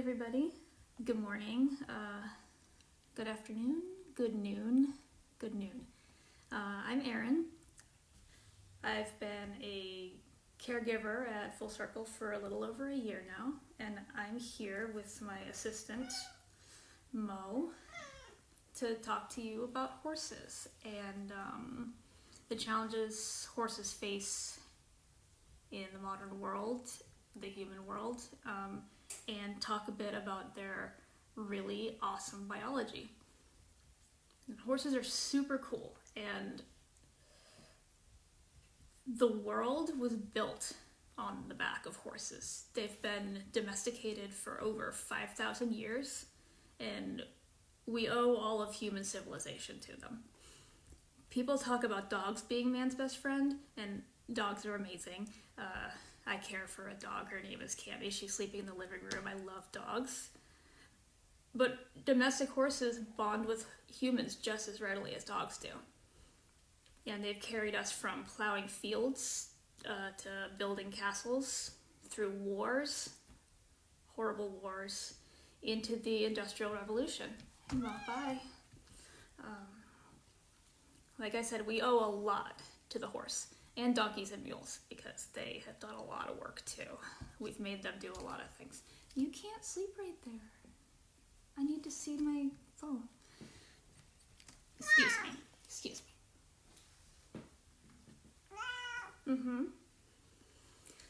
everybody. Good morning, good afternoon, good noon, good noon. I'm Erin. I've been a caregiver at Full Circle for a little over a year now, and I'm here with my assistant, Mo, to talk to you about horses and the challenges horses face in the modern world, the human world, and talk a bit about their really awesome biology. And horses are super cool, and the world was built on the back of horses. They've been domesticated for over 5,000 years, and we owe all of human civilization to them. People talk about dogs being man's best friend, and dogs are amazing. I care for a dog. Her name is Cammy. She's sleeping in the living room. I love dogs. But domestic horses bond with humans just as readily as dogs do. And they've carried us from plowing fields to building castles, through wars, horrible wars, into the Industrial Revolution. Well, bye. Like I said, we owe a lot to the horse. And donkeys and mules, because they have done a lot of work too. We've made them do a lot of things. You can't sleep right there. I need to see my phone. Excuse me.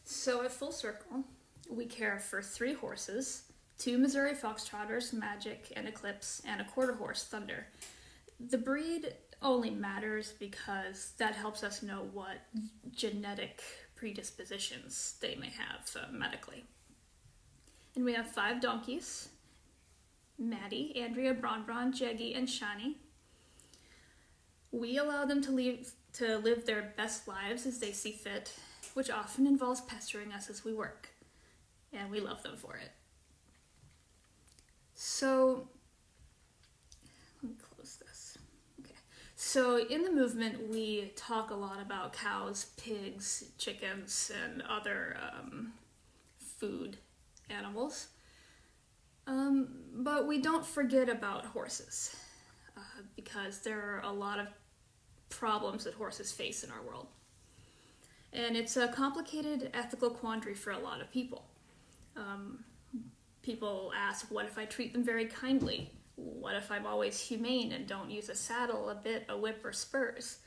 So at Full Circle, we care for 3 horses, 2 Missouri Foxtrotters, Magic and Eclipse, and a quarter horse, Thunder. The breed only matters because that helps us know what genetic predispositions they may have medically. And we have 5 donkeys: Maddie, Andrea, Bron, Jeggy, and Shani. We allow them to live their best lives as they see fit, which often involves pestering us as we work, and we love them for it. So, let me close this. So in the movement, we talk a lot about cows, pigs, chickens, and other food animals. But we don't forget about horses, because there are a lot of problems that horses face in our world. And it's a complicated ethical quandary for a lot of people. People ask, what if I treat them very kindly? What if I'm always humane and don't use a saddle, a bit, a whip, or spurs?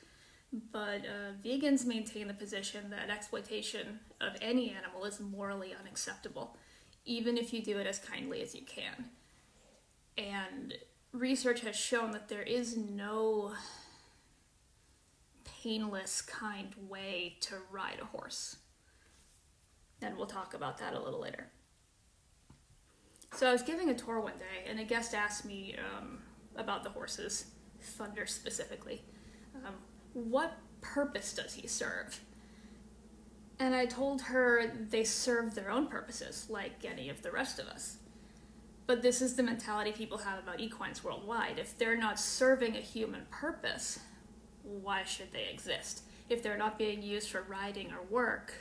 But vegans maintain the position that exploitation of any animal is morally unacceptable, even if you do it as kindly as you can. And research has shown that there is no painless, kind way to ride a horse. And we'll talk about that a little later. So I was giving a tour one day, and a guest asked me about the horses, Thunder specifically. What purpose does he serve? And I told her they serve their own purposes, like any of the rest of us. But this is the mentality people have about equines worldwide. If they're not serving a human purpose, why should they exist? If they're not being used for riding or work,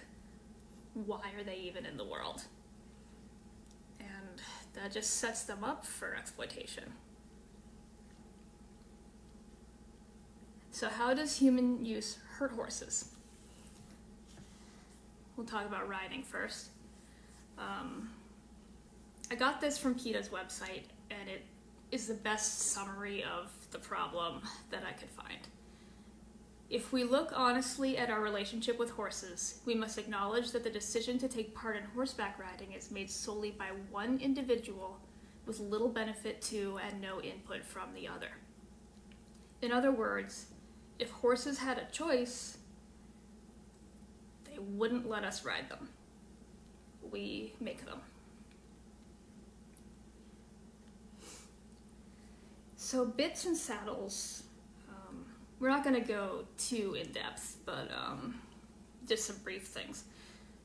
why are they even in the world? That just sets them up for exploitation. So how does human use hurt horses? We'll talk about riding first. I got this from PETA's website, and it is the best summary of the problem that I could find. If we look honestly at our relationship with horses, we must acknowledge that the decision to take part in horseback riding is made solely by one individual with little benefit to and no input from the other. In other words, if horses had a choice, they wouldn't let us ride them. We make them. So bits and saddles, we're not going to go too in-depth, but just some brief things.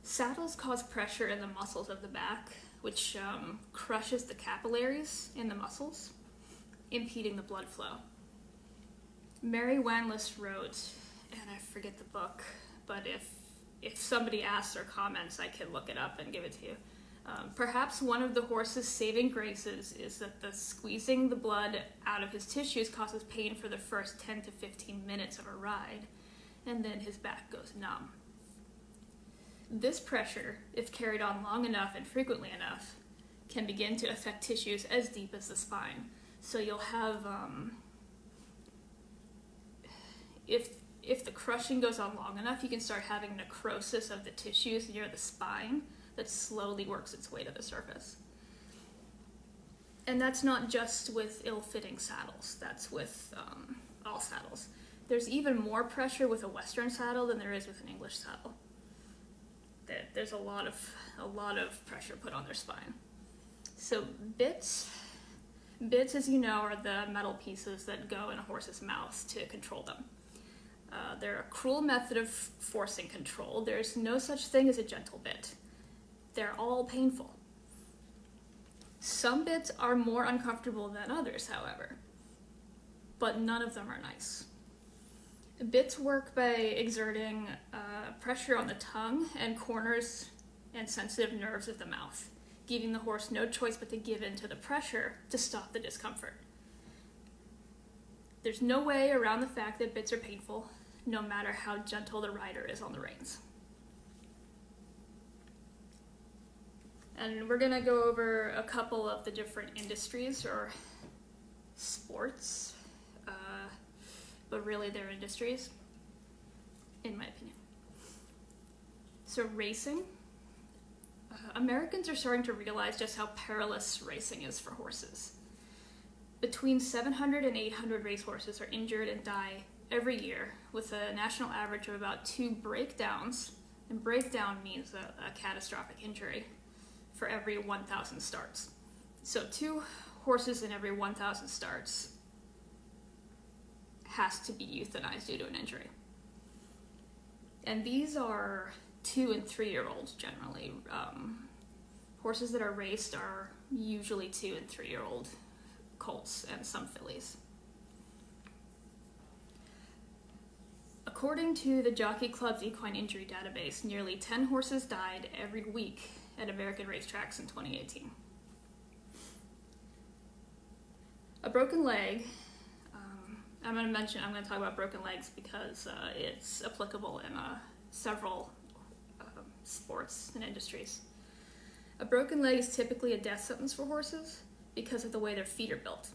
Saddles cause pressure in the muscles of the back, which crushes the capillaries in the muscles, impeding the blood flow. Mary Wanless wrote, and I forget the book, but if somebody asks or comments, I can look it up and give it to you. Perhaps one of the horse's saving graces is that the squeezing the blood out of his tissues causes pain for the first 10 to 15 minutes of a ride, and then his back goes numb. This pressure, if carried on long enough and frequently enough, can begin to affect tissues as deep as the spine. So you'll have, if the crushing goes on long enough, you can start having necrosis of the tissues near the spine that slowly works its way to the surface. And that's not just with ill-fitting saddles, that's with all saddles. There's even more pressure with a Western saddle than there is with an English saddle. There's a lot of pressure put on their spine. So bits, as you know, are the metal pieces that go in a horse's mouth to control them. They're a cruel method of forcing control. There's no such thing as a gentle bit. They're all painful. Some bits are more uncomfortable than others, however, but none of them are nice. Bits work by exerting pressure on the tongue and corners and sensitive nerves of the mouth, giving the horse no choice but to give in to the pressure to stop the discomfort. There's no way around the fact that bits are painful, no matter how gentle the rider is on the reins. And we're going to go over a couple of the different industries or sports, but really they're industries, in my opinion. So racing. Americans are starting to realize just how perilous racing is for horses. Between 700 and 800 racehorses are injured and die every year, with a national average of about 2 breakdowns, and breakdown means a catastrophic injury, for every 1,000 starts. So 2 horses in every 1,000 starts has to be euthanized due to an injury. And these are 2 and 3 year olds generally. Horses that are raced are usually 2 and 3 year old colts and some fillies. According to the Jockey Club's equine injury database, nearly 10 horses died every week at American racetracks in 2018. A broken leg, I'm going to talk about broken legs because it's applicable in several sports and industries. A broken leg is typically a death sentence for horses because of the way their feet are built.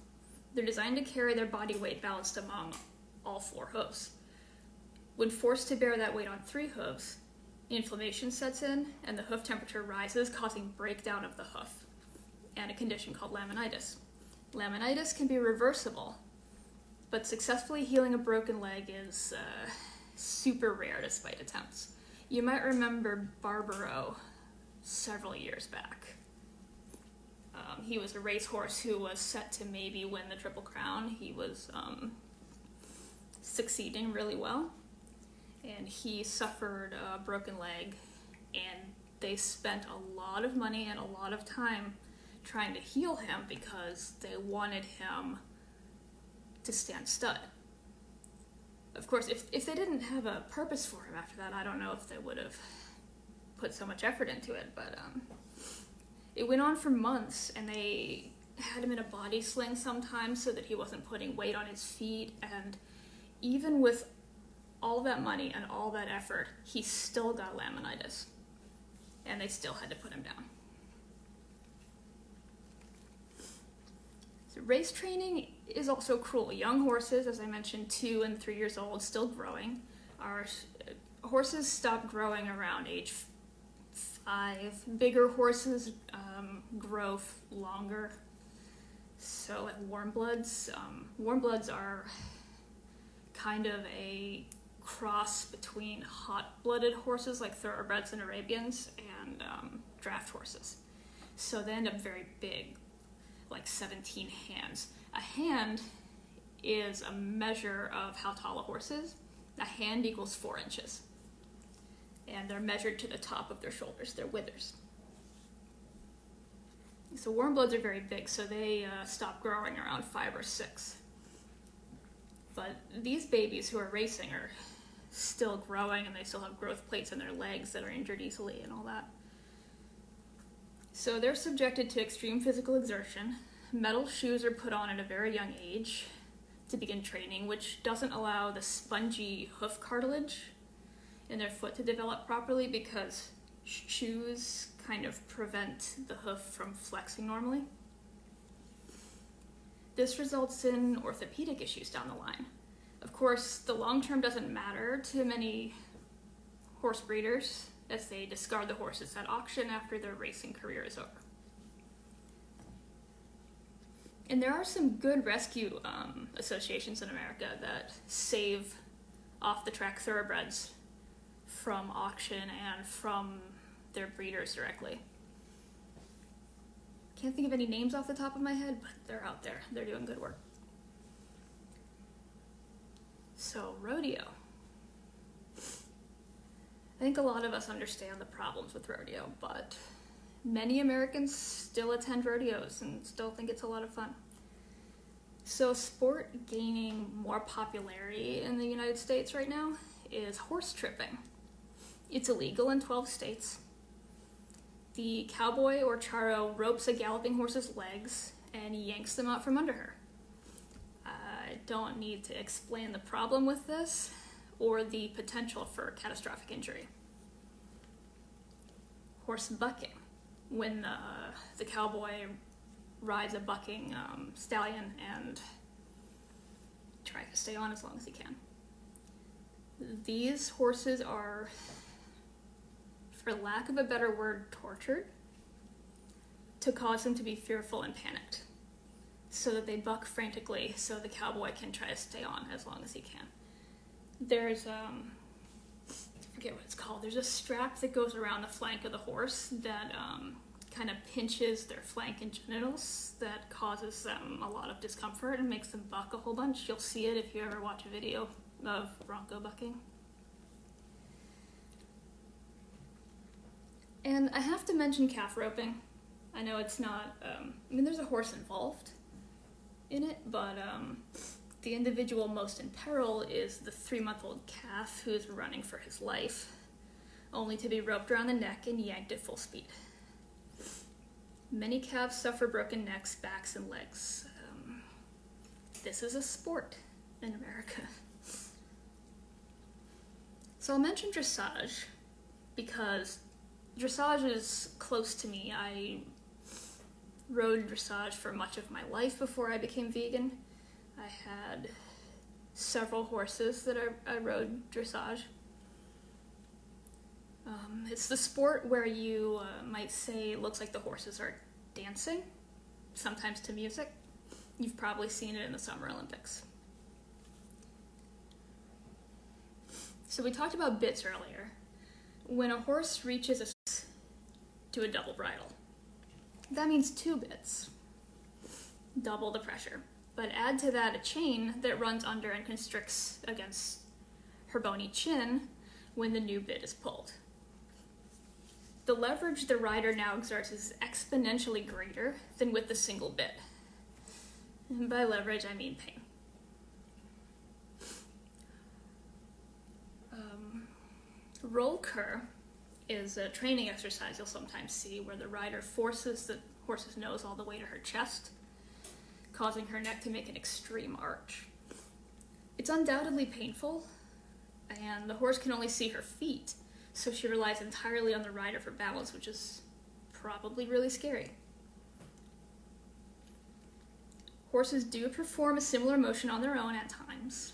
They're designed to carry their body weight balanced among all 4 hooves. When forced to bear that weight on 3 hooves, inflammation sets in and the hoof temperature rises, causing breakdown of the hoof, and a condition called laminitis. Laminitis can be reversible, but successfully healing a broken leg is super rare despite attempts. You might remember Barbaro several years back. He was a racehorse who was set to maybe win the Triple Crown. He was succeeding really well, and he suffered a broken leg, and they spent a lot of money and a lot of time trying to heal him because they wanted him to stand stud. Of course, if they didn't have a purpose for him after that, I don't know if they would have put so much effort into it, but it went on for months, and they had him in a body sling sometimes so that he wasn't putting weight on his feet, and even with all that money and all that effort, he still got laminitis, and they still had to put him down. So race training is also cruel. Young horses, as I mentioned, 2 and 3 years old, still growing. Horses stop growing around age 5. Bigger horses grow longer. So like warm bloods are kind of a cross between hot-blooded horses like thoroughbreds and Arabians and draft horses. So they end up very big, like 17 hands. A hand is a measure of how tall a horse is. A hand equals 4 inches. And they're measured to the top of their shoulders, their withers. So warm bloods are very big, so they stop growing around 5 or 6. But these babies who are racing are still growing, and they still have growth plates in their legs that are injured easily and all that. So they're subjected to extreme physical exertion. Metal shoes are put on at a very young age to begin training, which doesn't allow the spongy hoof cartilage in their foot to develop properly because shoes kind of prevent the hoof from flexing normally. This results in orthopedic issues down the line. Of course, the long term doesn't matter to many horse breeders as they discard the horses at auction after their racing career is over. And there are some good rescue associations in America that save off-the-track thoroughbreds from auction and from their breeders directly. Can't think of any names off the top of my head, but they're out there. They're doing good work. So, rodeo. I think a lot of us understand the problems with rodeo, but many Americans still attend rodeos and still think it's a lot of fun. So, sport gaining more popularity in the United States right now is horse tripping. It's illegal in 12 states. The cowboy or charro ropes a galloping horse's legs and yanks them out from under her. I don't need to explain the problem with this or the potential for catastrophic injury. Horse bucking. When the cowboy rides a bucking stallion and tries to stay on as long as he can. These horses are, for lack of a better word, tortured to cause them to be fearful and panicked, so that they buck frantically so the cowboy can try to stay on as long as he can. There's, I forget what it's called, there's a strap that goes around the flank of the horse that kind of pinches their flank and genitals that causes them a lot of discomfort and makes them buck a whole bunch. You'll see it if you ever watch a video of bronco bucking. And I have to mention calf roping. I know it's not, there's a horse involved in it, but the individual most in peril is the 3-month-old calf who's running for his life, only to be roped around the neck and yanked at full speed. Many calves suffer broken necks, backs, and legs. This is a sport in America. So I'll mention dressage because dressage is close to me. I rode dressage for much of my life before I became vegan. I had several horses that I rode dressage. It's the sport where you might say it looks like the horses are dancing, sometimes to music. You've probably seen it in the Summer Olympics. So we talked about bits earlier. When a horse reaches to a double bridle, that means 2 bits, double the pressure. But add to that a chain that runs under and constricts against her bony chin when the new bit is pulled. The leverage the rider now exerts is exponentially greater than with the single bit. And by leverage, I mean pain. Roll cur is a training exercise you'll sometimes see where the rider forces the horse's nose all the way to her chest, causing her neck to make an extreme arch. It's undoubtedly painful, and the horse can only see her feet, so she relies entirely on the rider for balance, which is probably really scary. Horses do perform a similar motion on their own at times,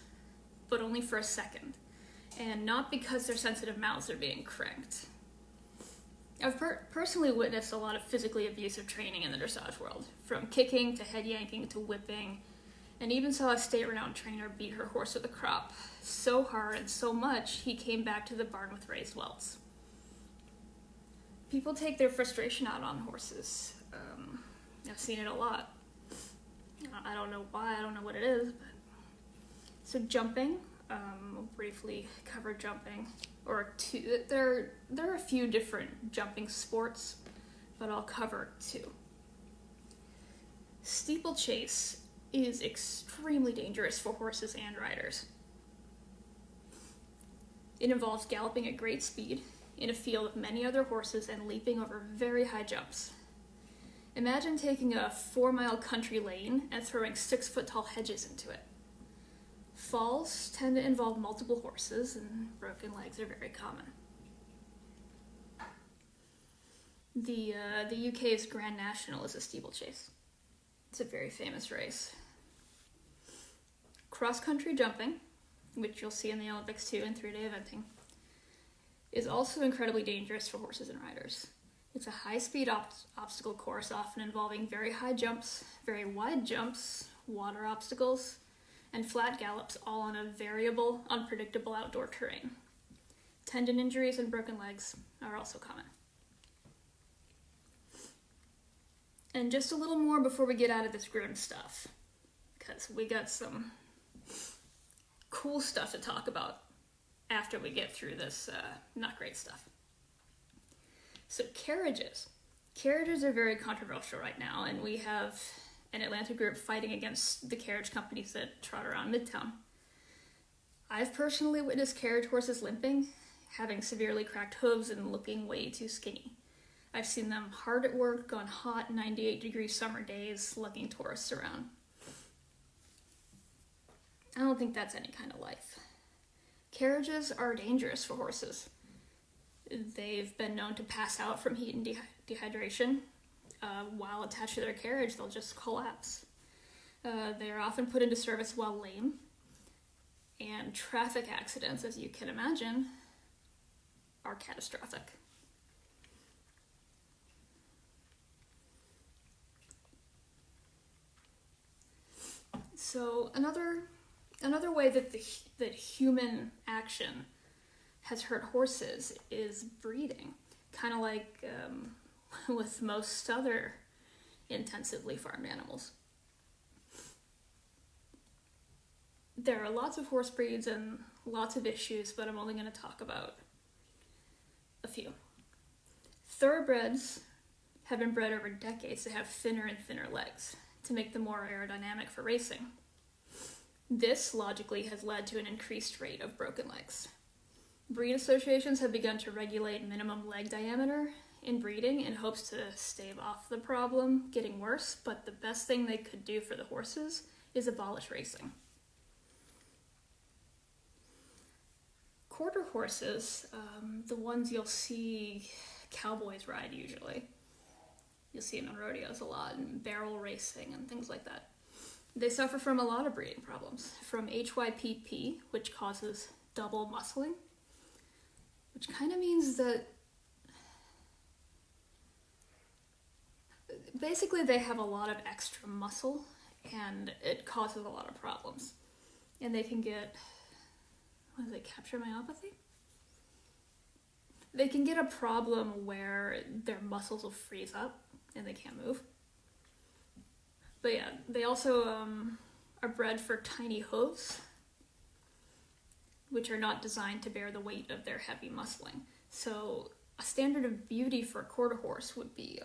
but only for a second, and not because their sensitive mouths are being cranked. I've personally witnessed a lot of physically abusive training in the dressage world, from kicking to head yanking to whipping, and even saw a state-renowned trainer beat her horse with a crop so hard and so much he came back to the barn with raised welts. People take their frustration out on horses. I've seen it a lot. I don't know why, I don't know what it is. But... So jumping, we'll briefly cover jumping. There are a few different jumping sports, but I'll cover 2. Steeplechase is extremely dangerous for horses and riders. It involves galloping at great speed in a field of many other horses and leaping over very high jumps. Imagine taking a 4-mile country lane and throwing 6-foot-tall hedges into it. Falls tend to involve multiple horses, and broken legs are very common. The UK's Grand National is a steeplechase. It's a very famous race. Cross-country jumping, which you'll see in the Olympics too, and 3-day eventing, is also incredibly dangerous for horses and riders. It's a high-speed obstacle course, often involving very high jumps, very wide jumps, water obstacles, and flat gallops, all on a variable, unpredictable outdoor terrain. Tendon injuries and broken legs are also common. And just a little more before we get out of this grim stuff, because we got some cool stuff to talk about after we get through this not great stuff. So carriages. Carriages are very controversial right now, and we have an Atlanta group fighting against the carriage companies that trot around Midtown. I've personally witnessed carriage horses limping, having severely cracked hooves and looking way too skinny. I've seen them hard at work on hot 98-degree summer days, lugging tourists around. I don't think that's any kind of life. Carriages are dangerous for horses. They've been known to pass out from heat and dehydration. While attached to their carriage, they'll just collapse. They are often put into service while lame. And traffic accidents, as you can imagine, are catastrophic. So another way that human action has hurt horses is breeding, kind of like with most other intensively farmed animals. There are lots of horse breeds and lots of issues, but I'm only going to talk about a few. Thoroughbreds have been bred over decades to have thinner and thinner legs to make them more aerodynamic for racing. This, logically, has led to an increased rate of broken legs. Breed associations have begun to regulate minimum leg diameter in breeding in hopes to stave off the problem getting worse, but the best thing they could do for the horses is abolish racing. Quarter horses, the ones you'll see cowboys ride usually. You'll see them in rodeos a lot, and barrel racing and things like that. They suffer from a lot of breeding problems, from HYPP, which causes double muscling, which kind of means that basically they have a lot of extra muscle, and it causes a lot of problems. And they can get, capture myopathy? They can get a problem where their muscles will freeze up and they can't move. But yeah, they also are bred for tiny hooves, which are not designed to bear the weight of their heavy muscling. So a standard of beauty for a quarter horse would be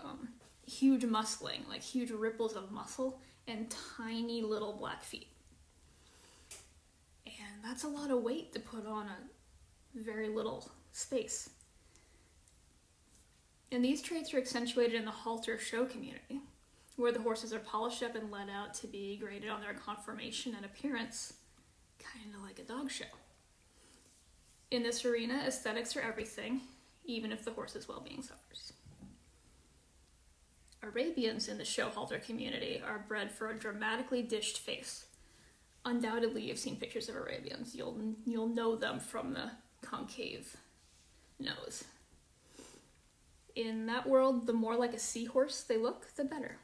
huge muscling, like huge ripples of muscle, and tiny little black feet. And that's a lot of weight to put on a very little space. And these traits are accentuated in the halter show community, where the horses are polished up and led out to be graded on their conformation and appearance, kind of like a dog show. In this arena, aesthetics are everything, even if the horse's well-being suffers. Arabians in the show halter community are bred for a dramatically dished face. Undoubtedly, you've seen pictures of Arabians. You'll know them from the concave nose. In that world, the more like a seahorse they look, the better.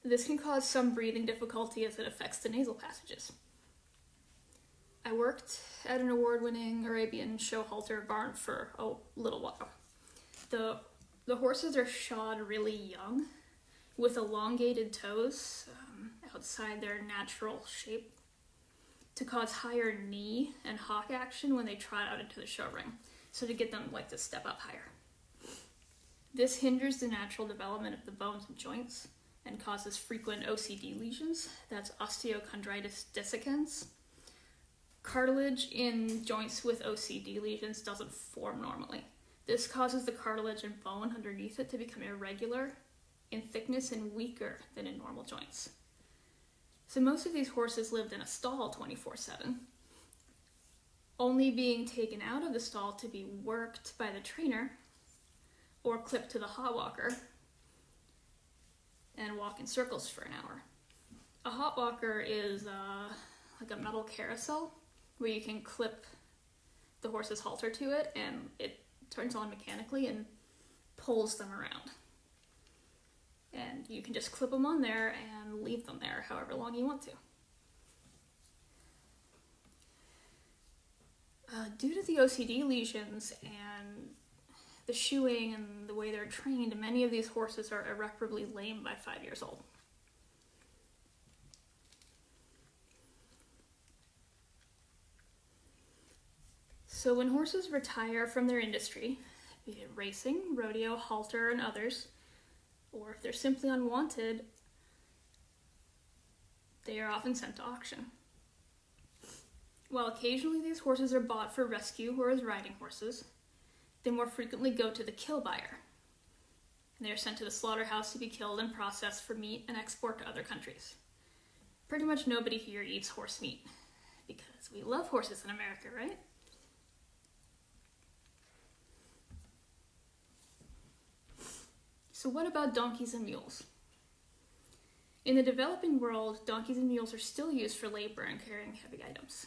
This can cause some breathing difficulty as it affects the nasal passages. I worked at an award-winning Arabian show halter barn for a little while. The horses are shod really young, with elongated toes outside their natural shape, to cause higher knee and hock action when they trot out into the show ring, so to get them to step up higher. This hinders the natural development of the bones and joints and causes frequent OCD lesions. That's osteochondritis dissecans. Cartilage in joints with OCD lesions doesn't form normally. This causes the cartilage and bone underneath it to become irregular in thickness and weaker than in normal joints. So most of these horses lived in a stall 24/7, only being taken out of the stall to be worked by the trainer or clipped to the hot walker and walk in circles for an hour. A hot walker is like a metal carousel where you can clip the horse's halter to it, and it turns on mechanically and pulls them around. And you can just clip them on there and leave them there however long you want to. Due to the OCD lesions and the shoeing and the way they're trained, many of these horses are irreparably lame by 5 years old. So when horses retire from their industry, be it racing, rodeo, halter, and others, or if they're simply unwanted, they are often sent to auction. While occasionally these horses are bought for rescue or as riding horses, they more frequently go to the kill buyer. They are sent to the slaughterhouse to be killed and processed for meat and export to other countries. Pretty much nobody here eats horse meat, because we love horses in America, right? So what about donkeys and mules? In the developing world, donkeys and mules are still used for labor and carrying heavy items.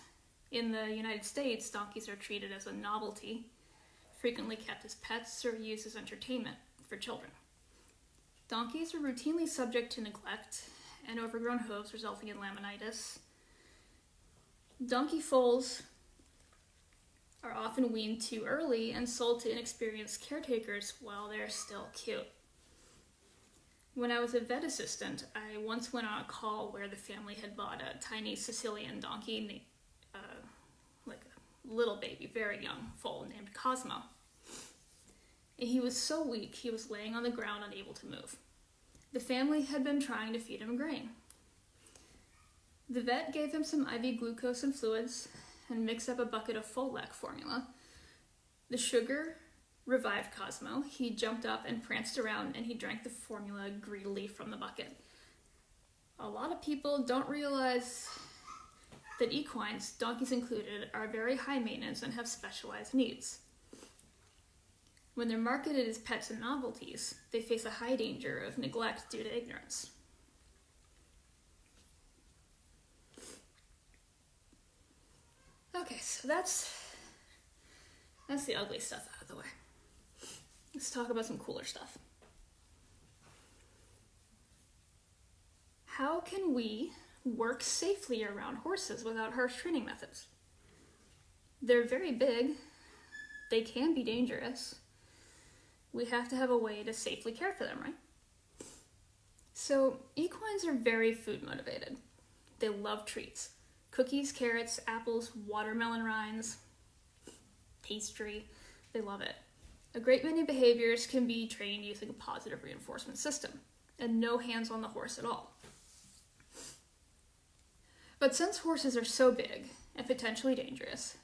In the United States, donkeys are treated as a novelty, frequently kept as pets or used as entertainment for children. Donkeys are routinely subject to neglect and overgrown hooves, resulting in laminitis. Donkey foals are often weaned too early and sold to inexperienced caretakers while they're still cute. When I was a vet assistant, I once went on a call where the family had bought a tiny Sicilian donkey, like a little baby, very young foal named Cosmo. And he was so weak, he was laying on the ground unable to move. The family had been trying to feed him grain. The vet gave him some IV glucose and fluids and mixed up a bucket of Folec formula. The sugar revived Cosmo. He jumped up and pranced around, and he drank the formula greedily from the bucket. A lot of people don't realize that equines, donkeys included, are very high maintenance and have specialized needs. When they're marketed as pets and novelties, they face a high danger of neglect due to ignorance. Okay, so that's the ugly stuff out of the way. Let's talk about some cooler stuff. How can we work safely around horses without harsh training methods? They're very big. They can be dangerous. We have to have a way to safely care for them, right? So, equines are very food motivated. They love treats. Cookies, carrots, apples, watermelon rinds, pastry. They love it. A great many behaviors can be trained using a positive reinforcement system, and no hands on the horse at all. But since horses are so big and potentially dangerous,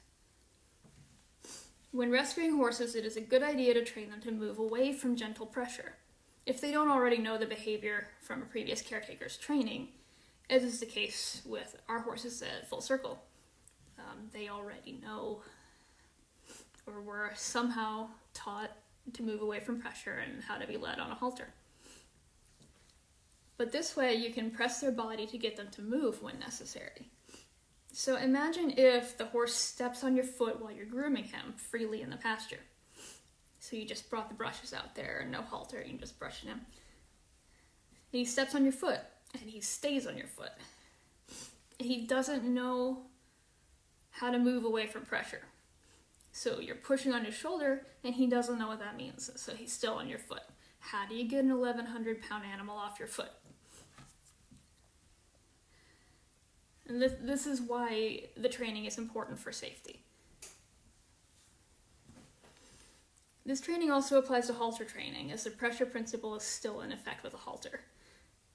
when rescuing horses, it is a good idea to train them to move away from gentle pressure. If they don't already know the behavior from a previous caretaker's training, as is the case with our horses at Full Circle, they already know or were somehow taught to move away from pressure and how to be led on a halter. But this way you can press their body to get them to move when necessary. So imagine if the horse steps on your foot while you're grooming him freely in the pasture. So you just brought the brushes out there, no halter, you're just brushing him. And he steps on your foot, and he stays on your foot. And he doesn't know how to move away from pressure. So you're pushing on his shoulder, and he doesn't know what that means, so he's still on your foot. How do you get an 1,100-pound animal off your foot? And this is why the training is important for safety. This training also applies to halter training, as the pressure principle is still in effect with a halter.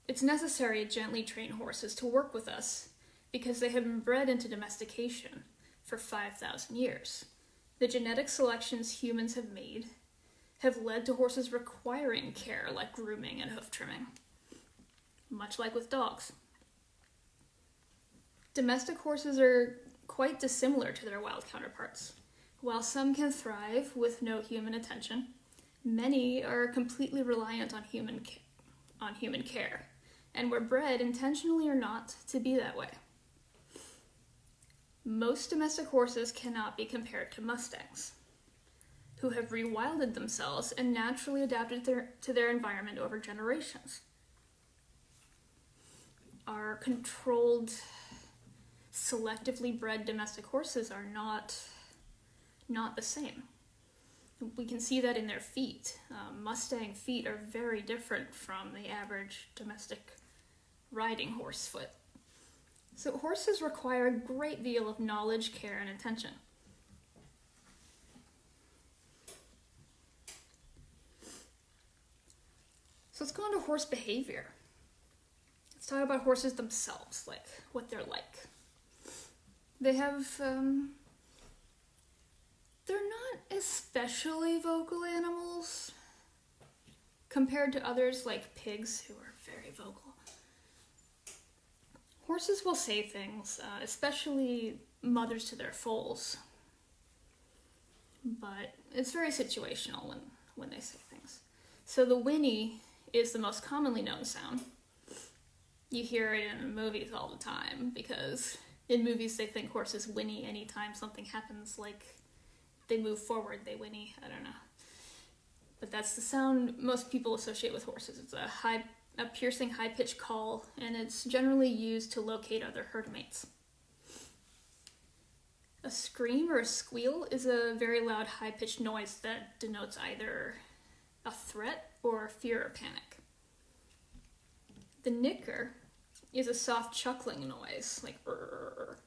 It's necessary to gently train horses to work with us because they have been bred into domestication for 5,000 years. The genetic selections humans have made have led to horses requiring care like grooming and hoof trimming, much like with dogs. Domestic horses are quite dissimilar to their wild counterparts. While some can thrive with no human attention, many are completely reliant on human care, and were bred, intentionally or not, to be that way. Most domestic horses cannot be compared to mustangs, who have rewilded themselves and naturally adapted to their environment over generations. Our controlled, selectively bred domestic horses are not the same. We can see that in their feet. Mustang feet are very different from the average domestic riding horse foot. So horses require a great deal of knowledge, care, and attention. So let's go on to horse behavior. Let's talk about horses themselves, like what they're like. They have, they're not especially vocal animals compared to others like pigs, who are very vocal. Horses will say things, especially mothers to their foals, but it's very situational when they say things. So the whinny is the most commonly known sound. You hear it in movies all the time, because in movies they think horses whinny anytime something happens, like they move forward, they whinny, I don't know. But that's the sound most people associate with horses. It's a piercing, high-pitched call, and it's generally used to locate other herd mates. A scream or a squeal is a very loud, high-pitched noise that denotes either a threat or fear or panic. The nicker is a soft chuckling noise, like brrr,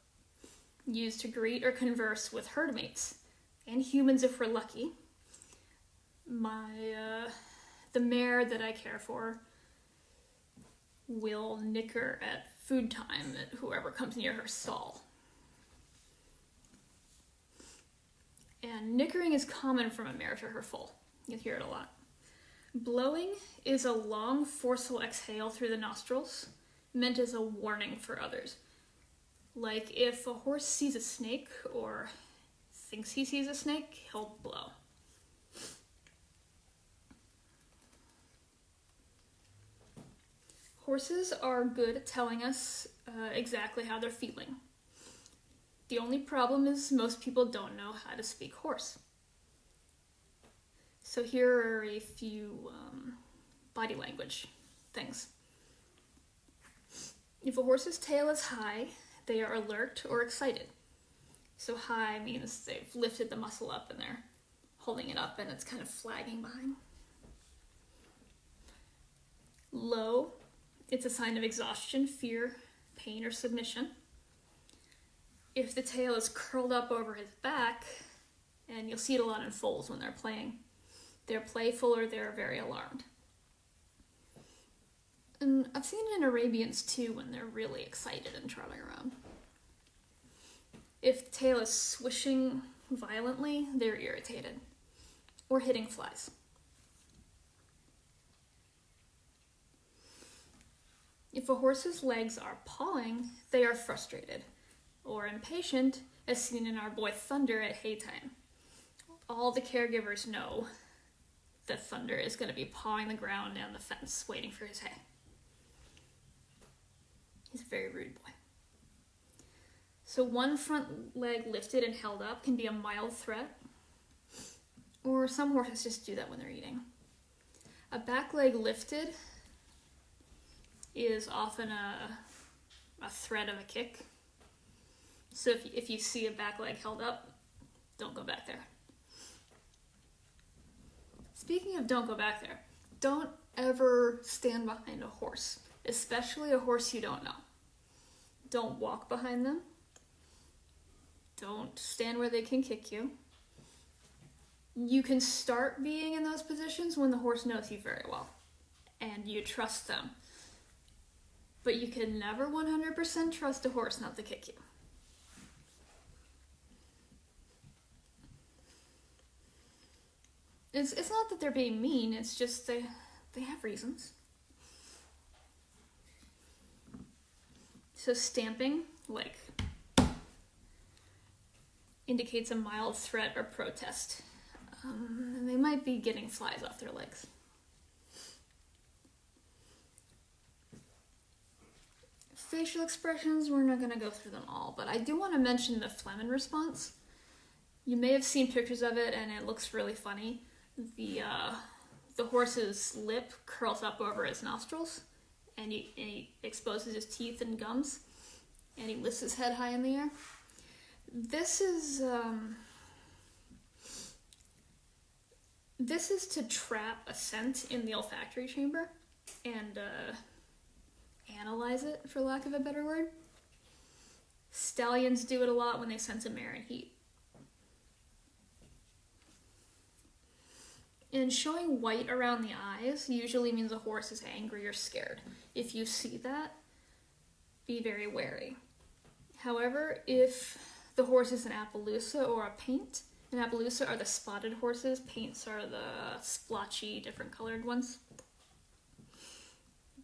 used to greet or converse with herd mates, and humans if we're lucky. The mare that I care for will nicker at food time at whoever comes near her stall. And nickering is common from a mare to her foal. You'll hear it a lot. Blowing is a long, forceful exhale through the nostrils, meant as a warning for others. Like if a horse sees a snake or thinks he sees a snake, he'll blow. Horses are good at telling us exactly how they're feeling. The only problem is most people don't know how to speak horse. So here are a few body language things. If a horse's tail is high, they are alert or excited. So high means they've lifted the muscle up and they're holding it up and it's kind of flagging behind. Low, it's a sign of exhaustion, fear, pain, or submission. If the tail is curled up over his back, and you'll see it a lot in foals when they're playing, they're playful or they're very alarmed. And I've seen it in Arabians too when they're really excited and trotting around. If the tail is swishing violently, they're irritated or hitting flies. If a horse's legs are pawing, they are frustrated or impatient, as seen in our boy Thunder at hay time. All the caregivers know that Thunder is going to be pawing the ground and the fence, waiting for his hay. He's a very rude boy. So one front leg lifted and held up can be a mild threat, or some horses just do that when they're eating. A back leg lifted is often a threat of a kick. So if you see a back leg held up, don't go back there. Speaking of don't go back there, don't ever stand behind a horse, especially a horse you don't know. Don't walk behind them. Don't stand where they can kick you. You can start being in those positions when the horse knows you very well and you trust them. But you can never 100% trust a horse not to kick you. It's not that they're being mean, it's just they have reasons. So stamping, like, indicates a mild threat or protest. They might be getting flies off their legs. Facial expressions, we're not going to go through them all, but I do want to mention the phlegm response. You may have seen pictures of it, and it looks really funny. The horse's lip curls up over his nostrils, and he exposes his teeth and gums, and he lifts his head high in the air. This is to trap a scent in the olfactory chamber and analyze it, for lack of a better word. Stallions do it a lot when they sense a mare in heat. And showing white around the eyes usually means a horse is angry or scared. If you see that, be very wary. However, if the horse is an Appaloosa or a paint, and Appaloosa are the spotted horses, paints are the splotchy, different colored ones.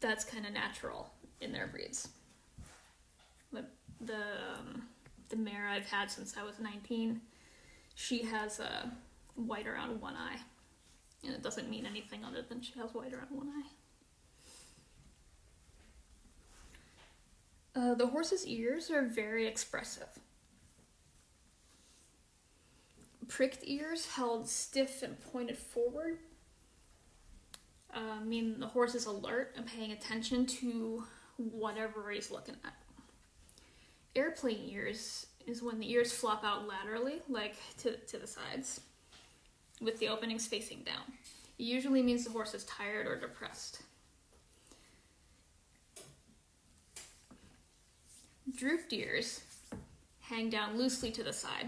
That's kind of natural in their breeds. But the mare I've had since I was 19, she has white around one eye. And it doesn't mean anything other than she has white around one eye. The horse's ears are very expressive. Pricked ears held stiff and pointed forward mean the horse is alert and paying attention to whatever he's looking at. Airplane ears is when the ears flop out laterally, like to the sides, with the openings facing down. It usually means the horse is tired or depressed. Drooped ears hang down loosely to the side,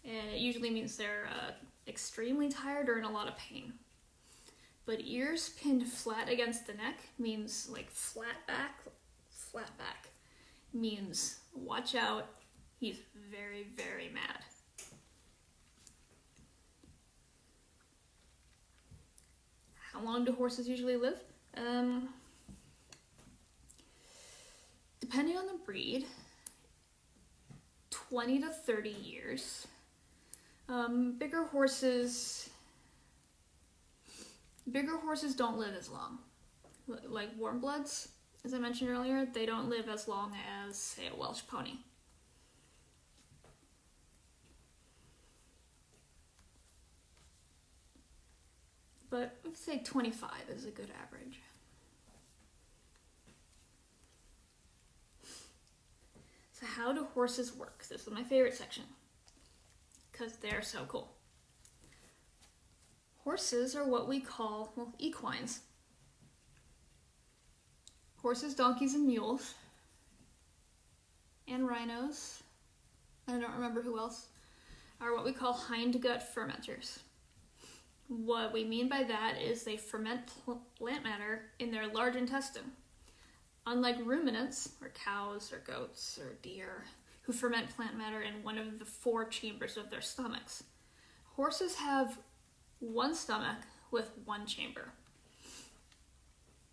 and it usually means they're extremely tired or in a lot of pain. But ears pinned flat against the neck means like flat back, means watch out, he's very, very mad. How long do horses usually live? Depending on the breed, 20 to 30 years. Bigger horses don't live as long. Like warm bloods, as I mentioned earlier, they don't live as long as, say, a Welsh pony. But I'd say 25 is a good average. So how do horses work? This is my favorite section, because they're so cool. Horses are what we call, equines. Horses, donkeys, and mules, and rhinos, I don't remember who else, are what we call hindgut fermenters. What we mean by that is they ferment plant matter in their large intestine. Unlike ruminants, or cows, or goats, or deer, who ferment plant matter in one of the 4 chambers of their stomachs, horses have one stomach with one chamber.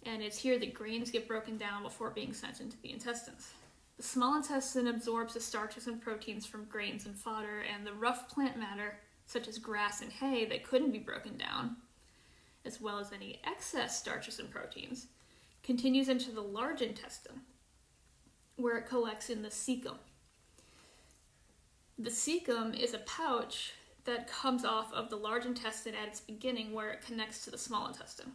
And it's here that grains get broken down before being sent into the intestines. The small intestine absorbs the starches and proteins from grains and fodder, and the rough plant matter, such as grass and hay that couldn't be broken down, as well as any excess starches and proteins, continues into the large intestine, where it collects in the cecum. The cecum is a pouch that comes off of the large intestine at its beginning, where it connects to the small intestine.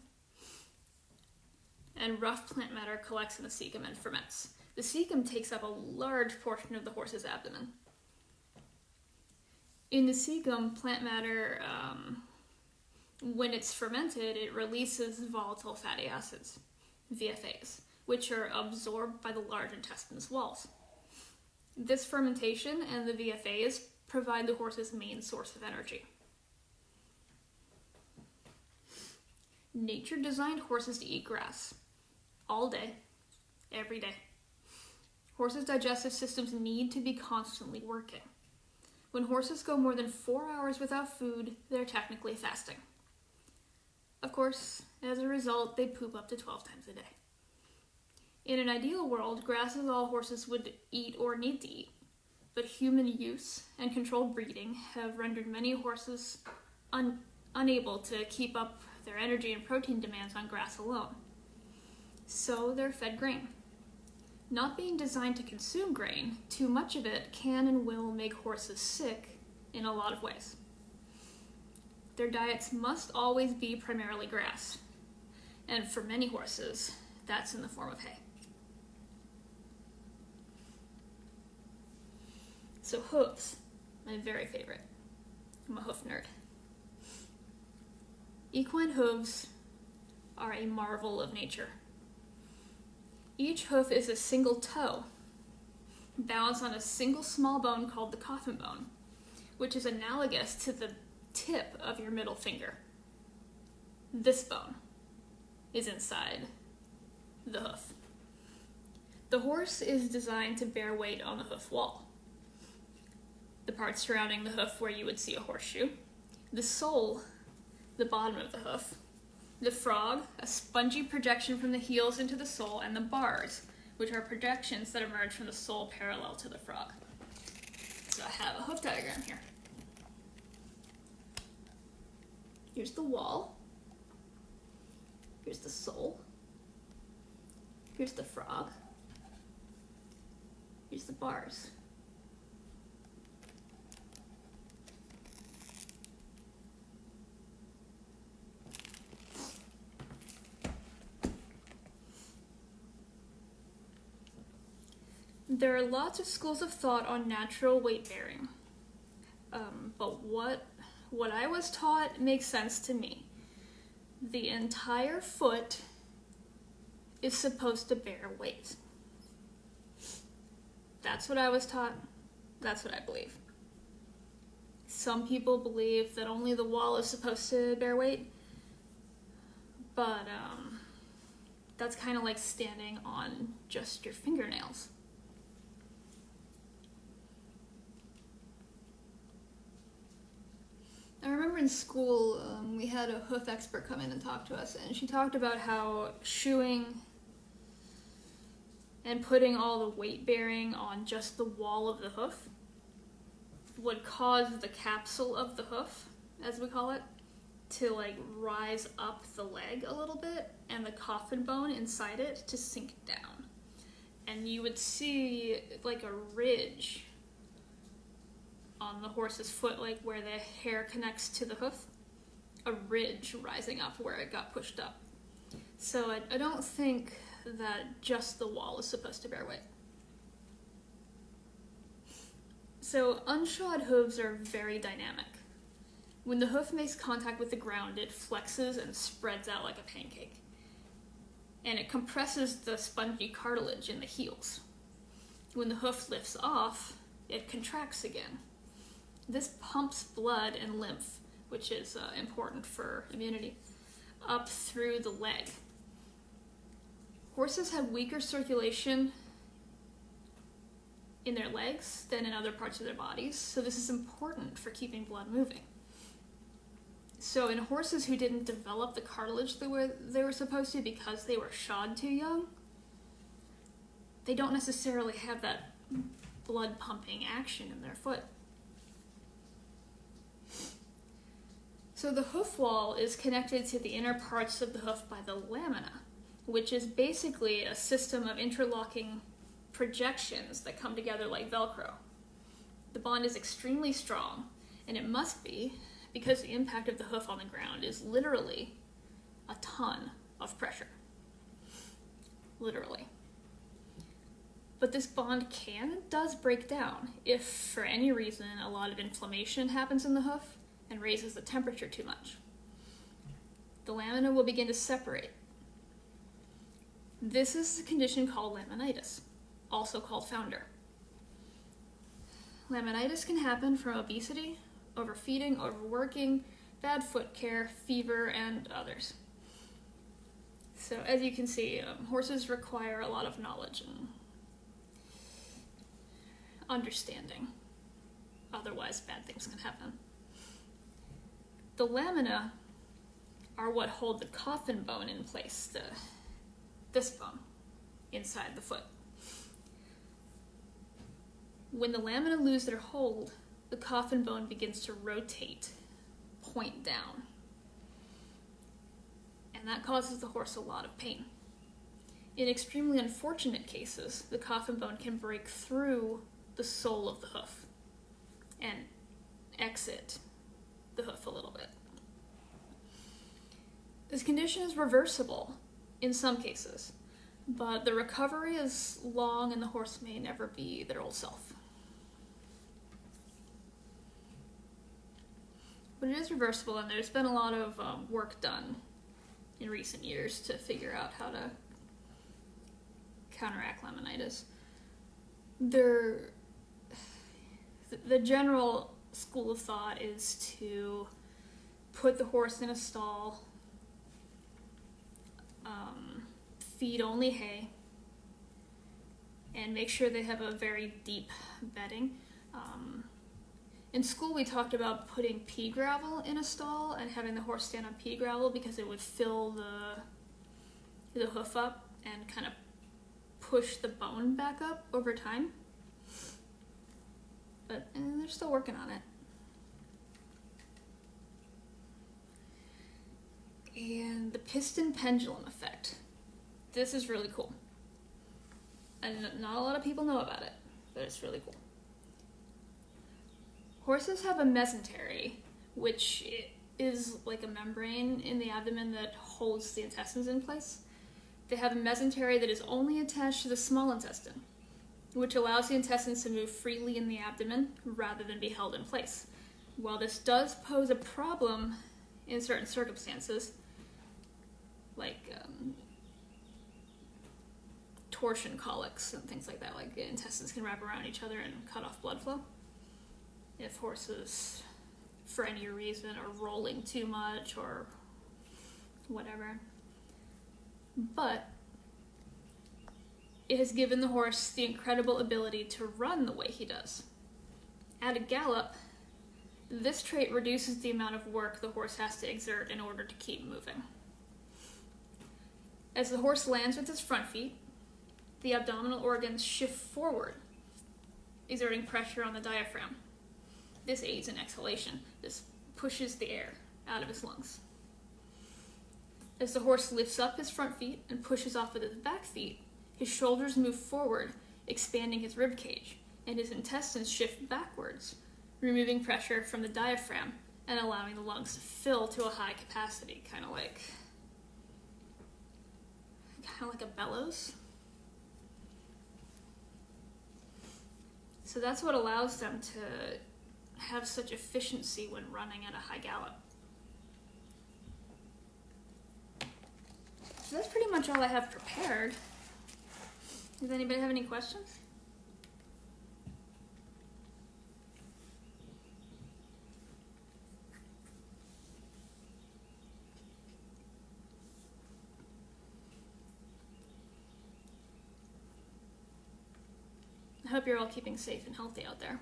And rough plant matter collects in the cecum and ferments. The cecum takes up a large portion of the horse's abdomen. In the cecum, plant matter, when it's fermented, it releases volatile fatty acids, VFAs, which are absorbed by the large intestine's walls. This fermentation and the VFAs provide the horse's main source of energy. Nature designed horses to eat grass all day, every day. Horses' digestive systems need to be constantly working. When horses go more than 4 hours without food, they're technically fasting. Of course, as a result, they poop up to 12 times a day. In an ideal world, grass is all horses would eat or need to eat, but human use and controlled breeding have rendered many horses unable to keep up their energy and protein demands on grass alone. So they're fed grain. Not being designed to consume grain, too much of it can and will make horses sick in a lot of ways. Their diets must always be primarily grass, and for many horses, that's in the form of hay. So hooves, my very favorite. I'm a hoof nerd. Equine hooves are a marvel of nature. Each hoof is a single toe, balanced on a single small bone called the coffin bone, which is analogous to the tip of your middle finger. This bone is inside the hoof. The horse is designed to bear weight on the hoof wall, the part surrounding the hoof where you would see a horseshoe, the sole, the bottom of the hoof, the frog, a spongy projection from the heels into the sole, and the bars, which are projections that emerge from the sole parallel to the frog. So I have a hoof diagram here. Here's the wall. Here's the sole. Here's the frog. Here's the bars. There are lots of schools of thought on natural weight bearing, but what I was taught makes sense to me. The entire foot is supposed to bear weight. That's what I was taught. That's what I believe. Some people believe that only the wall is supposed to bear weight, but that's kind of like standing on just your fingernails. I remember in school, we had a hoof expert come in and talk to us, and she talked about how shoeing and putting all the weight bearing on just the wall of the hoof would cause the capsule of the hoof, as we call it, to like rise up the leg a little bit, and the coffin bone inside it to sink down. And you would see like a ridge on the horse's foot, like where the hair connects to the hoof, a ridge rising up where it got pushed up. So I don't think that just the wall is supposed to bear weight. So unshod hooves are very dynamic. When the hoof makes contact with the ground, it flexes and spreads out like a pancake. And it compresses the spongy cartilage in the heels. When the hoof lifts off, it contracts again. This pumps blood and lymph, which is important for immunity, up through the leg. Horses have weaker circulation in their legs than in other parts of their bodies, so this is important for keeping blood moving. So in horses who didn't develop the cartilage the way they were supposed to because they were shod too young, they don't necessarily have that blood pumping action in their foot. So the hoof wall is connected to the inner parts of the hoof by the lamina, which is basically a system of interlocking projections that come together like Velcro. The bond is extremely strong, and it must be because the impact of the hoof on the ground is literally a ton of pressure. Literally. But this bond does break down if, for any reason, a lot of inflammation happens in the hoof and raises the temperature too much. The lamina will begin to separate. This is a condition called laminitis, also called founder. Laminitis can happen from obesity, overfeeding, overworking, bad foot care, fever, and others. So as you can see, horses require a lot of knowledge and understanding of otherwise bad things can happen. The lamina are what hold the coffin bone in place, this bone inside the foot. When the lamina lose their hold, the coffin bone begins to rotate, point down. And that causes the horse a lot of pain. In extremely unfortunate cases, the coffin bone can break through the sole of the hoof and exit the hoof a little bit. This condition is reversible in some cases, but the recovery is long and the horse may never be their old self. But it is reversible, and there's been a lot of work done in recent years to figure out how to counteract laminitis. The general school of thought is to put the horse in a stall, feed only hay, and make sure they have a very deep bedding. In school we talked about putting pea gravel in a stall and having the horse stand on pea gravel because it would fill the hoof up and kind of push the bone back up over time. But they're still working on it. And the piston pendulum effect. This is really cool. And not a lot of people know about it, but it's really cool. Horses have a mesentery, which is like a membrane in the abdomen that holds the intestines in place. They have a mesentery that is only attached to the small intestine, which allows the intestines to move freely in the abdomen rather than be held in place. While this does pose a problem in certain circumstances, like torsion colics and things like that, like the intestines can wrap around each other and cut off blood flow. If horses, for any reason, are rolling too much or whatever. But it has given the horse the incredible ability to run the way he does. At a gallop, this trait reduces the amount of work the horse has to exert in order to keep moving. As the horse lands with his front feet, the abdominal organs shift forward, exerting pressure on the diaphragm. This aids in exhalation. This pushes the air out of his lungs. As the horse lifts up his front feet and pushes off with his back feet, his shoulders move forward, expanding his rib cage, and his intestines shift backwards, removing pressure from the diaphragm and allowing the lungs to fill to a high capacity, kind of like a bellows. So that's what allows them to have such efficiency when running at a high gallop. So that's pretty much all I have prepared. Does anybody have any questions? I hope you're all keeping safe and healthy out there.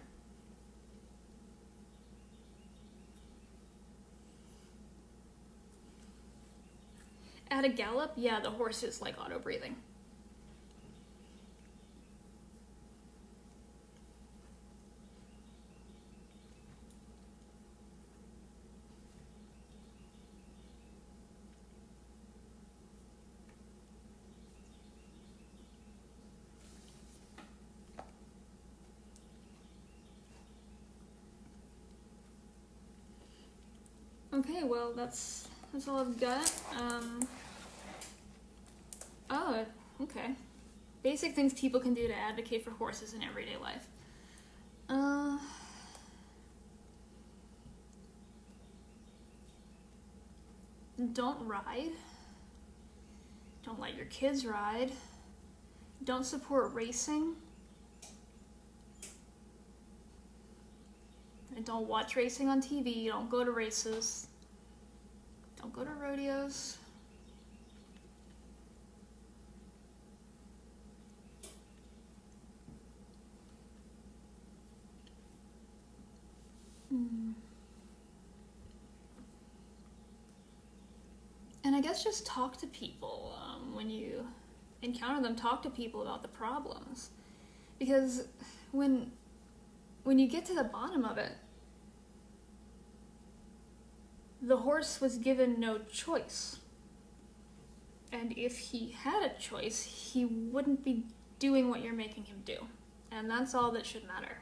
At a gallop, yeah, the horse is like auto-breathing. Okay, well, that's all I've got. Oh, okay. Basic things people can do to advocate for horses in everyday life. Don't ride. Don't let your kids ride. Don't support racing. And don't watch racing on TV. Don't go to races. Don't go to rodeos. I guess just talk to people when you encounter them. Talk to people about the problems, because when you get to the bottom of it, the horse was given no choice. And if he had a choice, he wouldn't be doing what you're making him do. And that's all that should matter.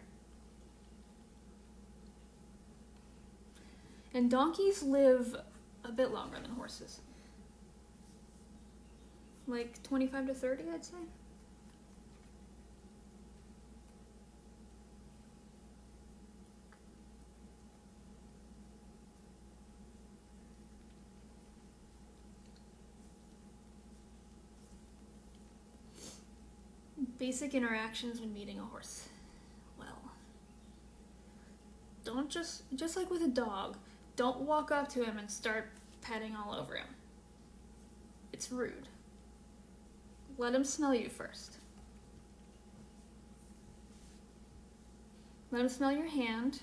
And donkeys live a bit longer than horses. Like 25 to 30, I'd say. Basic interactions when meeting a horse. Well, don't just like with a dog, don't walk up to him and start petting all over him. It's rude. Let him smell you first. Let him smell your hand,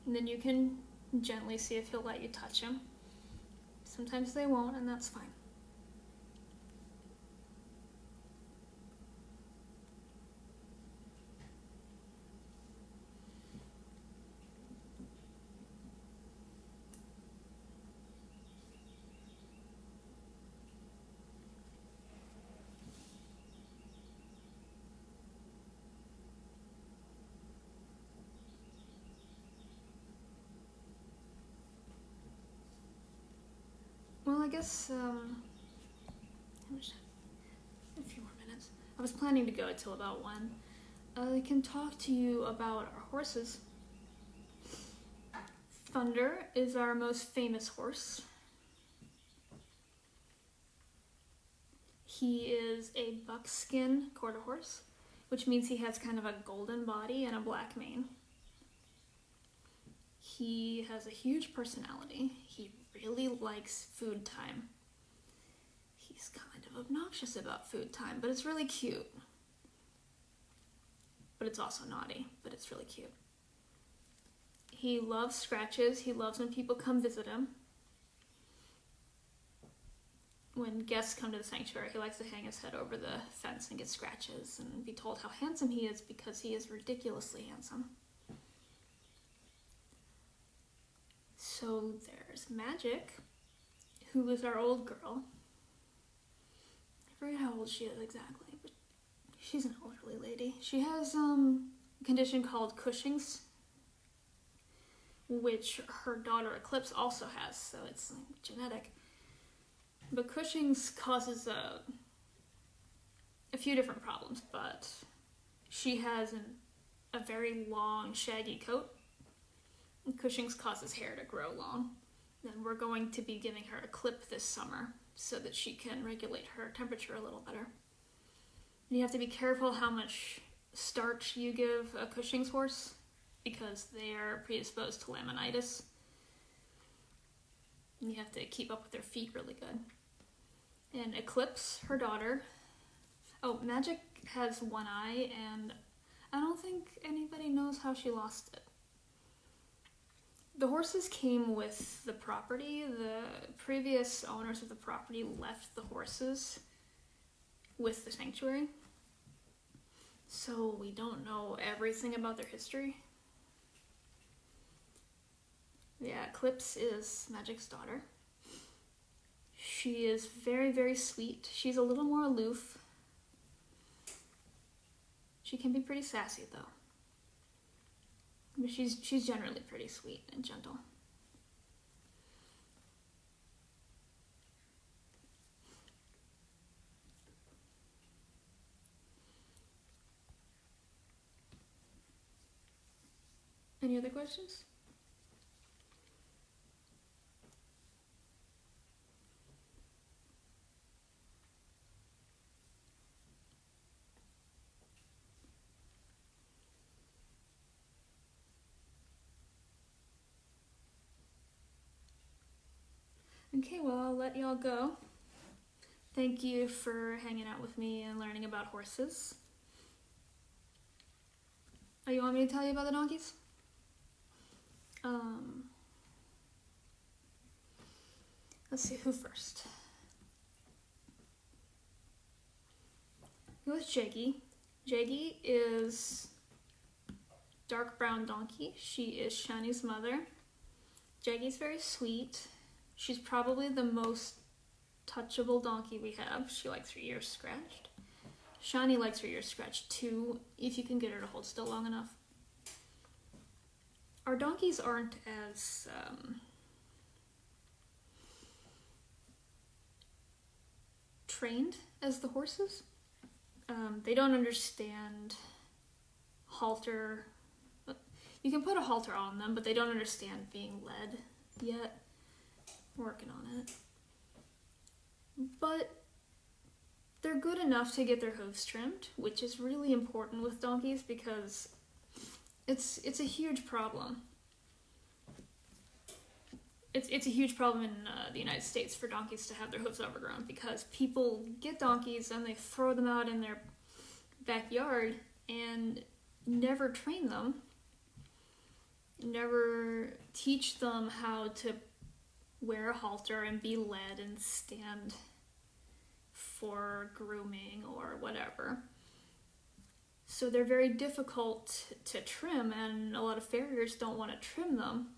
and then you can gently see if he'll let you touch him. Sometimes they won't, and that's fine. Well, I guess, a few more minutes. I was planning to go till about 1. I can talk to you about our horses. Thunder is our most famous horse. He is a buckskin quarter horse, which means he has kind of a golden body and a black mane. He has a huge personality. He really likes food time. He's kind of obnoxious about food time, but it's really cute. But it's also naughty, but it's really cute. He loves scratches. He loves when people come visit him. When guests come to the sanctuary, he likes to hang his head over the fence and get scratches and be told how handsome he is, because he is ridiculously handsome. So there's Magic, who is our old girl. I forget how old she is exactly, but she's an elderly lady. She has a condition called Cushing's, which her daughter Eclipse also has, so it's like genetic. But Cushing's causes a few different problems, but she has a very long, shaggy coat. And Cushing's causes hair to grow long. And we're going to be giving her a clip this summer so that she can regulate her temperature a little better. And you have to be careful how much starch you give a Cushing's horse, because they are predisposed to laminitis. And you have to keep up with their feet really good. And Eclipse, her daughter. Oh, Magic has one eye, and I don't think anybody knows how she lost it. The horses came with the property. The previous owners of the property left the horses with the sanctuary. So we don't know everything about their history. Yeah, Eclipse is Magic's daughter. She is very, very sweet. She's a little more aloof. She can be pretty sassy, though. But she's generally pretty sweet and gentle. Any other questions? Okay, well, I'll let y'all go. Thank you for hanging out with me and learning about horses. Oh, you want me to tell you about the donkeys? Let's see, who first? Go with Jaggy. Jaggy is dark brown donkey. She is Shani's mother. Jaggy's very sweet. She's probably the most touchable donkey we have. She likes her ears scratched. Shani likes her ears scratched too, if you can get her to hold still long enough. Our donkeys aren't as trained as the horses. They don't understand halter. You can put a halter on them, but they don't understand being led yet. I'm working on it. But they're good enough to get their hooves trimmed, which is really important with donkeys because it's a huge problem. It's a huge problem in the United States for donkeys to have their hooves overgrown because people get donkeys and they throw them out in their backyard and never train them, never teach them how to wear a halter and be led and stand for grooming or whatever. So they're very difficult to trim, and a lot of farriers don't want to trim them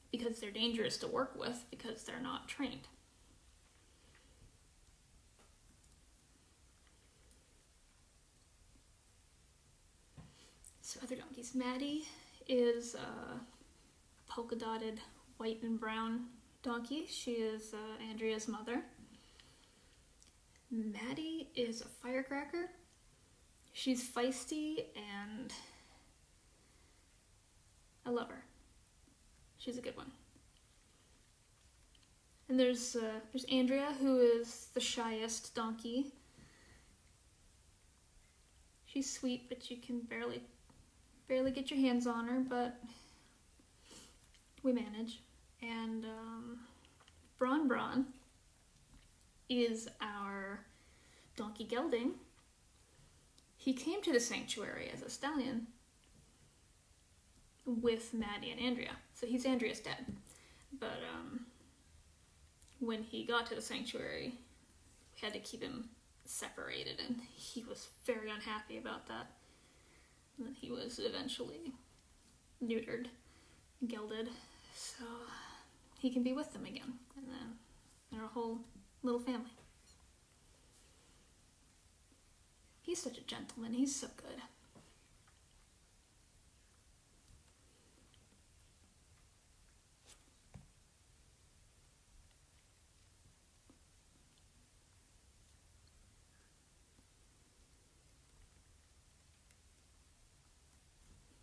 because they're dangerous to work with because they're not trained. So other donkeys. Maddie is a polka dotted white and brown donkey. She is Andrea's mother. Maddie is a firecracker. She's feisty and I love her. She's a good one. And there's Andrea, who is the shyest donkey. She's sweet, but you can barely get your hands on her, but we manage. And Bron is our donkey gelding. He came to the sanctuary as a stallion with Maddie and Andrea. So he's Andrea's dad. But when he got to the sanctuary, we had to keep him separated, and he was very unhappy about that. And he was eventually neutered, gelded, so he can be with them again. And then they're a whole little family. He's such a gentleman. He's so good.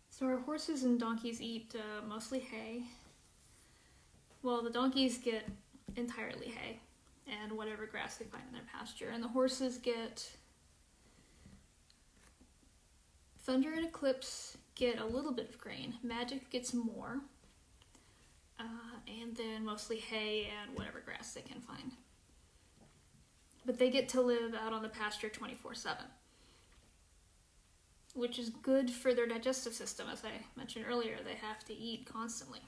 So our horses and donkeys eat mostly hay. Well, the donkeys get entirely hay and whatever grass they find in their pasture. And the horses get Thunder and Eclipse get a little bit of grain. Magic gets more. And then mostly hay and whatever grass they can find. But they get to live out on the pasture 24/7. Which is good for their digestive system. As I mentioned earlier, they have to eat constantly.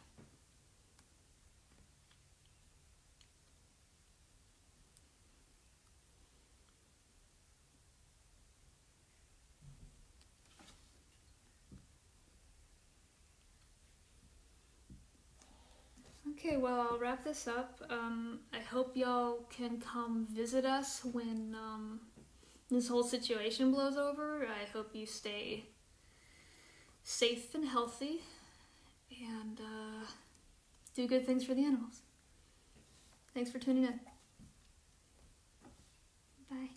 Okay, well, I'll wrap this up. I hope y'all can come visit us when this whole situation blows over. I hope you stay safe and healthy and do good things for the animals. Thanks for tuning in. Bye.